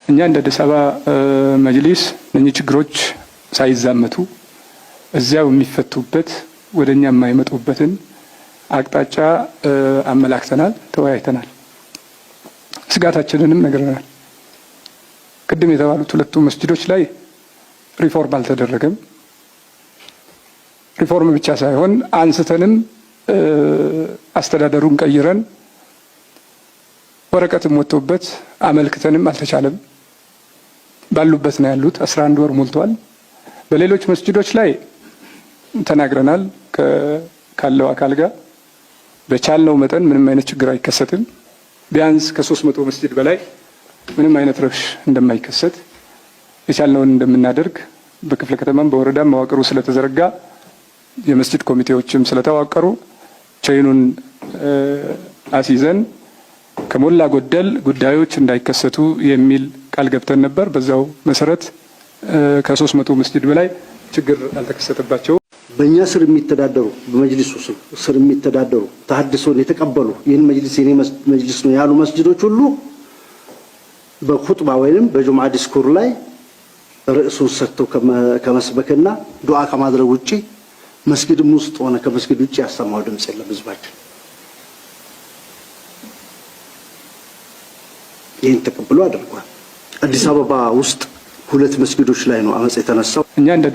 እኛ እንደ አዲስ አበባ መጅሊስ እነኚህ ችግሮች ሳይዛመቱ እዚያው የሚፈቱበት ወደኛ የማይመጡበትን አቅጣጫ አመላክተናል፣ ተወያይተናል፣ ስጋታችንንም ነግረናል። ቅድም የተባሉት ሁለቱ መስጂዶች ላይ ሪፎርም አልተደረገም። ሪፎርም ብቻ ሳይሆን አንስተንም አስተዳደሩን ቀይረን ወረቀትም ወጥቶበት አመልክተንም አልተቻለም። ባሉበት ነው ያሉት። 11 ወር ሞልቷል። በሌሎች መስጂዶች ላይ ተናግረናል። ካለው አካል ጋር በቻልነው መጠን ምንም አይነት ችግር አይከሰትም። ቢያንስ ከ300 መስጂድ በላይ ምንም አይነት ረብሽ እንደማይከሰት የቻልነውን እንደምናደርግ በክፍለ ከተማም በወረዳም መዋቅሩ ስለተዘረጋ የመስጂድ ኮሚቴዎችም ስለተዋቀሩ ቼይኑን አስይዘን ከሞላ ጎደል ጉዳዮች እንዳይከሰቱ የሚል ቃል ገብተን ነበር። በዛው መሰረት ከ300 መስጂድ በላይ ችግር አልተከሰተባቸው። በእኛ ስር የሚተዳደሩ በመጅሊሱ ስር የሚተዳደሩ ተሐድሶን የተቀበሉ ይህን መጅሊስ የኔ መጅሊስ ነው ያሉ መስጂዶች ሁሉ በኹጥባ ወይንም በጁምዓ ዲስኩር ላይ ርዕሱን ሰጥተው ከመስበክና ዱዓ ከማድረግ ውጪ መስጊድም ውስጥ ሆነ ከመስጊድ ውጪ ያሰማው ድምጽ የለም። ህዝባችን ይህን ተቀብሎ አድርጓል። አዲስ አበባ ውስጥ 2 መስጊዶች ላይ ነው አመጽ የተነሳው። እኛ እንደ